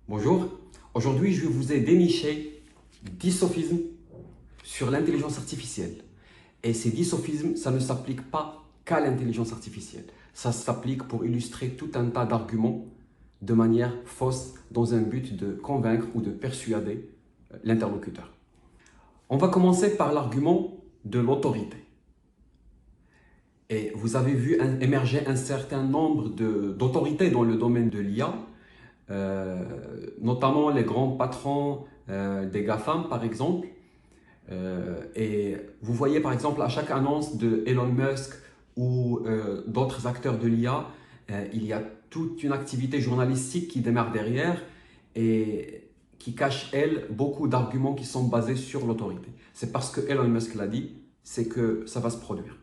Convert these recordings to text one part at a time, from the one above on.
Bonjour, aujourd'hui je vais vous dénicher 10 sophismes sur l'intelligence artificielle. Et ces 10 sophismes, ça ne s'applique pas qu'à l'intelligence artificielle. Ça s'applique pour illustrer tout un tas d'arguments de manière fausse dans un but de convaincre ou de persuader l'interlocuteur. On va commencer par l'argument de l'autorité. Et vous avez vu émerger un certain nombre d'autorités dans le domaine de l'IA, notamment les grands patrons des GAFAM par exemple. Et vous voyez par exemple à chaque annonce de Elon Musk ou d'autres acteurs de l'IA, il y a toute une activité journalistique qui démarre derrière et qui cache, elle, beaucoup d'arguments qui sont basés sur l'autorité. C'est parce que Elon Musk l'a dit, c'est que ça va se produire.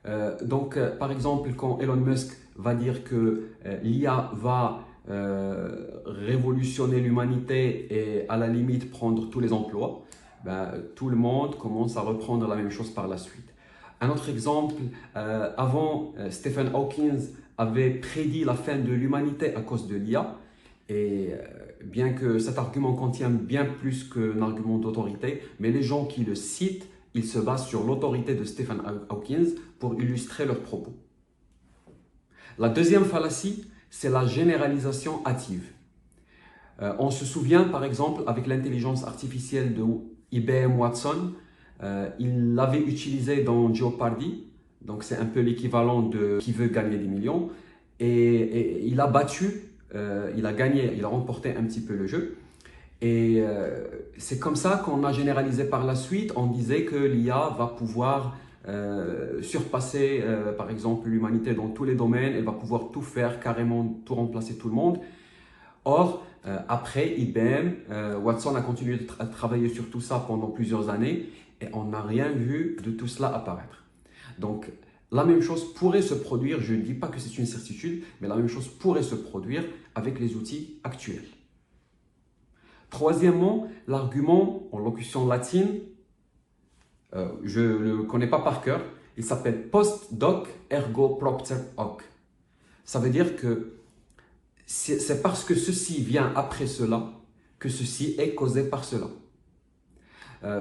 Par exemple, quand Elon Musk va dire que l'IA va révolutionner l'humanité et à la limite prendre tous les emplois, tout le monde commence à reprendre la même chose par la suite. Un autre exemple, avant, Stephen Hawking avait prédit la fin de l'humanité à cause de l'IA. Et bien que cet argument contient bien plus qu'un argument d'autorité, mais les gens qui le citent, ils se basent sur l'autorité de Stephen Hawking pour illustrer leurs propos. La deuxième fallacie, c'est la généralisation hâtive. On se souvient par exemple avec l'intelligence artificielle de IBM Watson, il l'avait utilisé dans Jeopardy, donc c'est un peu l'équivalent de qui veut gagner des millions, et il a battu, il a gagné, il a remporté un petit peu le jeu. Et c'est comme ça qu'on a généralisé par la suite. On disait que l'IA va pouvoir surpasser, par exemple, l'humanité dans tous les domaines. Elle va pouvoir tout faire, carrément tout remplacer tout le monde. Or, après IBM, Watson a continué à travailler sur tout ça pendant plusieurs années et on n'a rien vu de tout cela apparaître. Donc, la même chose pourrait se produire, je ne dis pas que c'est une certitude, mais la même chose pourrait se produire avec les outils actuels. Troisièmement, l'argument en locution latine, je ne le connais pas par cœur, il s'appelle post doc ergo propter hoc. Ça veut dire que c'est parce que ceci vient après cela que ceci est causé par cela.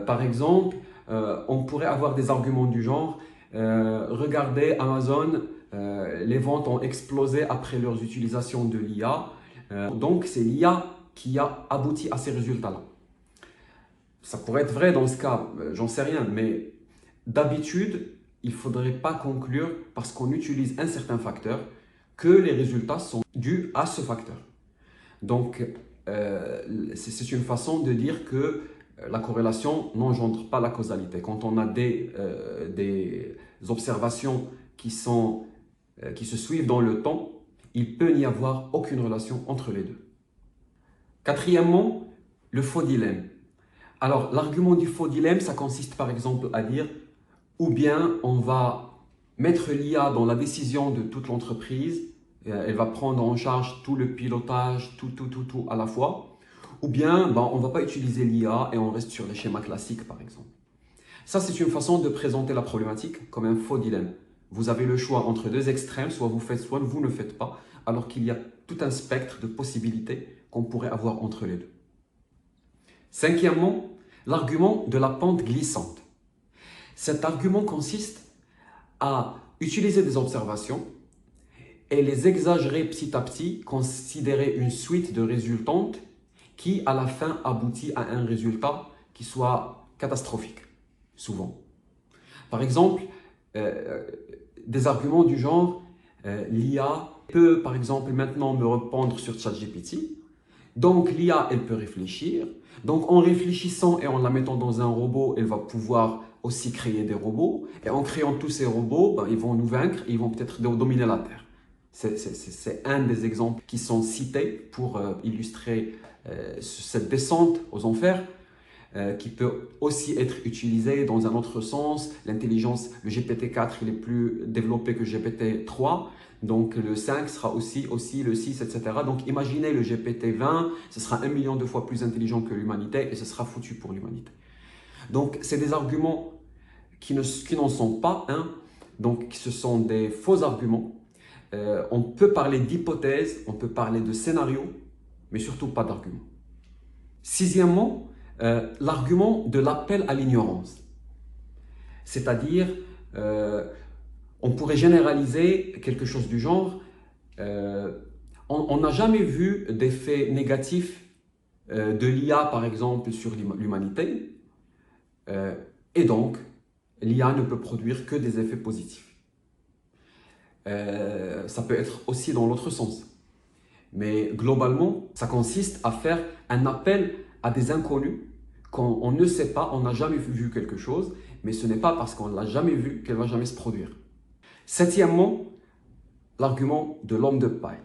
Par exemple, on pourrait avoir des arguments du genre regardez Amazon, les ventes ont explosé après leur utilisation de l'IA, donc c'est l'IA qui a abouti à ces résultats-là. Ça pourrait être vrai dans ce cas, j'en sais rien, mais d'habitude, il ne faudrait pas conclure parce qu'on utilise un certain facteur que les résultats sont dus à ce facteur. Donc, c'est une façon de dire que la corrélation n'engendre pas la causalité. Quand on a des observations qui se suivent dans le temps, il peut n'y avoir aucune relation entre les deux. Quatrièmement, le faux dilemme. Alors, l'argument du faux dilemme, ça consiste par exemple à dire ou bien on va mettre l'IA dans la décision de toute l'entreprise, elle va prendre en charge tout le pilotage, tout à la fois, ou bien on ne va pas utiliser l'IA et on reste sur les schémas classiques par exemple. Ça, c'est une façon de présenter la problématique comme un faux dilemme. Vous avez le choix entre deux extrêmes, soit vous faites, soit vous ne faites pas, alors qu'il y a tout un spectre de possibilités qu'on pourrait avoir entre les deux. Cinquièmement, l'argument de la pente glissante. Cet argument consiste à utiliser des observations et les exagérer petit à petit, considérer une suite de résultantes qui, à la fin, aboutit à un résultat qui soit catastrophique, souvent. Par exemple, des arguments du genre l'IA peut, par exemple, maintenant me répondre sur ChatGPT. Donc, l'IA, elle peut réfléchir. Donc, en réfléchissant et en la mettant dans un robot, elle va pouvoir aussi créer des robots. Et en créant tous ces robots, ils vont nous vaincre et ils vont peut-être dominer la Terre. C'est un des exemples qui sont cités pour illustrer cette descente aux enfers, qui peut aussi être utilisée dans un autre sens. L'intelligence, le GPT-4, il est plus développé que GPT-3. Donc le 5 sera aussi le 6, etc. Donc imaginez le GPT-20, ce sera 1 million de fois plus intelligent que l'humanité et ce sera foutu pour l'humanité. Donc c'est des arguments qui n'en sont pas un, donc ce sont des faux arguments. On peut parler d'hypothèses, on peut parler de scénarios, mais surtout pas d'argument. Sixièmement, l'argument de l'appel à l'ignorance. C'est-à-dire, on pourrait généraliser quelque chose du genre, on n'a jamais vu d'effet négatif de l'IA, par exemple, sur l'humanité, et donc, l'IA ne peut produire que des effets positifs. Ça peut être aussi dans l'autre sens. Mais globalement, ça consiste à faire un appel à des inconnus quand on ne sait pas, on n'a jamais vu quelque chose, mais ce n'est pas parce qu'on ne l'a jamais vu qu'elle va jamais se produire. Septièmement, l'argument de l'homme de paille.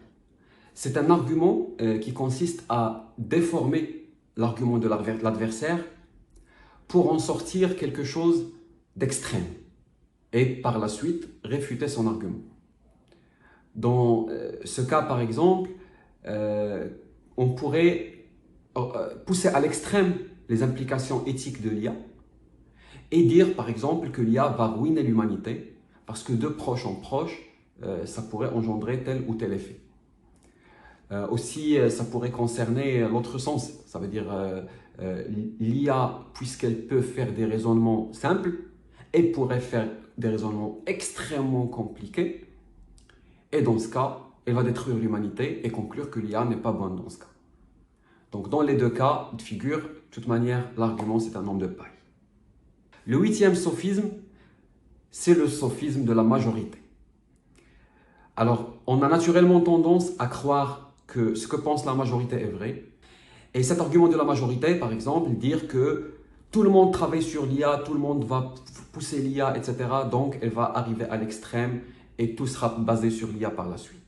C'est un argument qui consiste à déformer l'argument de l'adversaire pour en sortir quelque chose d'extrême et par la suite réfuter son argument. Dans ce cas, par exemple, on pourrait pousser à l'extrême les implications éthiques de l'IA et dire, par exemple, que l'IA va ruiner l'humanité parce que de proche en proche, ça pourrait engendrer tel ou tel effet. Aussi, ça pourrait concerner l'autre sens, ça veut dire l'IA, puisqu'elle peut faire des raisonnements simples, elle pourrait faire des raisonnements extrêmement compliqués, et dans ce cas, elle va détruire l'humanité et conclure que l'IA n'est pas bonne dans ce cas. Donc dans les deux cas de figure, de toute manière, l'argument c'est un homme de paille. Le huitième sophisme, c'est le sophisme de la majorité. Alors, on a naturellement tendance à croire que ce que pense la majorité est vrai. Et cet argument de la majorité, par exemple, dire que tout le monde travaille sur l'IA, tout le monde va pousser l'IA, etc. Donc, elle va arriver à l'extrême et tout sera basé sur l'IA par la suite.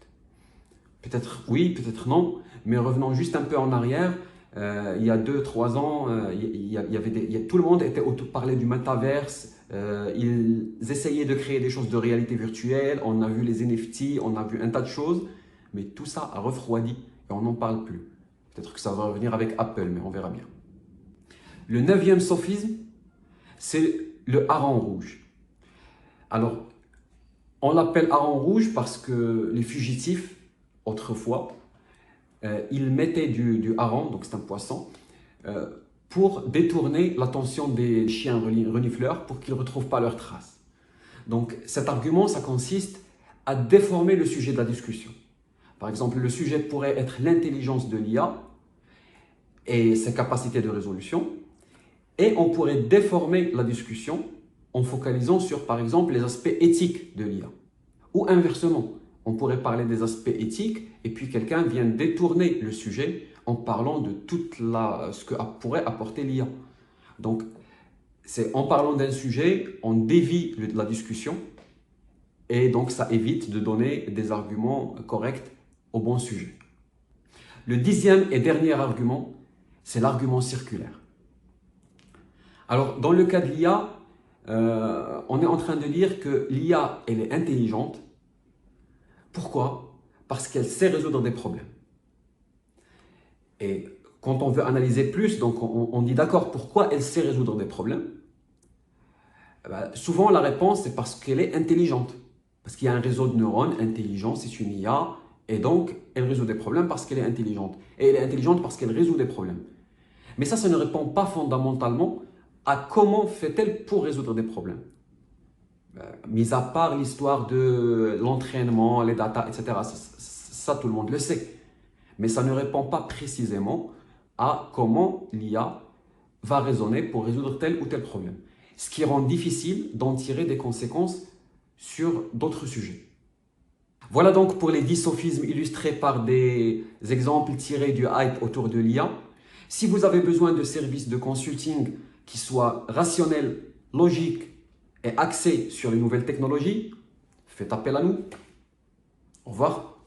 Peut-être oui, peut-être non, mais revenons juste un peu en arrière. Il y a 2-3 ans, tout le monde parlait du métaverse. Ils essayaient de créer des choses de réalité virtuelle. On a vu les NFT, on a vu un tas de choses, mais tout ça a refroidi et on n'en parle plus. Peut-être que ça va revenir avec Apple, mais on verra bien. Le neuvième sophisme, c'est le hareng rouge. Alors, on l'appelle hareng rouge parce que les fugitifs, autrefois, ils mettaient du hareng, donc c'est un poisson, pour détourner l'attention des chiens renifleurs pour qu'ils ne retrouvent pas leurs traces. Donc cet argument, ça consiste à déformer le sujet de la discussion. Par exemple, le sujet pourrait être l'intelligence de l'IA et ses capacités de résolution, et on pourrait déformer la discussion en focalisant sur, par exemple, les aspects éthiques de l'IA. Ou inversement, on pourrait parler des aspects éthiques et puis quelqu'un vient détourner le sujet en parlant de ce que pourrait apporter l'IA. Donc, c'est en parlant d'un sujet, on dévie la discussion et donc ça évite de donner des arguments corrects au bon sujet. Le dixième et dernier argument, c'est l'argument circulaire. Alors, dans le cas de l'IA, on est en train de dire que l'IA, elle est intelligente. Pourquoi? Parce qu'elle sait résoudre des problèmes. Et quand on veut analyser plus, donc on dit d'accord, pourquoi elle sait résoudre des problèmes? Souvent, la réponse, c'est parce qu'elle est intelligente. Parce qu'il y a un réseau de neurones intelligent, c'est une IA, et donc elle résout des problèmes parce qu'elle est intelligente. Et elle est intelligente parce qu'elle résout des problèmes. Mais ça ne répond pas fondamentalement à comment fait-elle pour résoudre des problèmes. Mis à part l'histoire de l'entraînement, les data, etc. Ça, tout le monde le sait. Mais ça ne répond pas précisément à comment l'IA va raisonner pour résoudre tel ou tel problème. Ce qui rend difficile d'en tirer des conséquences sur d'autres sujets. Voilà donc pour les 10 sophismes illustrés par des exemples tirés du hype autour de l'IA. Si vous avez besoin de services de consulting qui soient rationnels, logiques et axés sur les nouvelles technologies, faites appel à nous. Au revoir.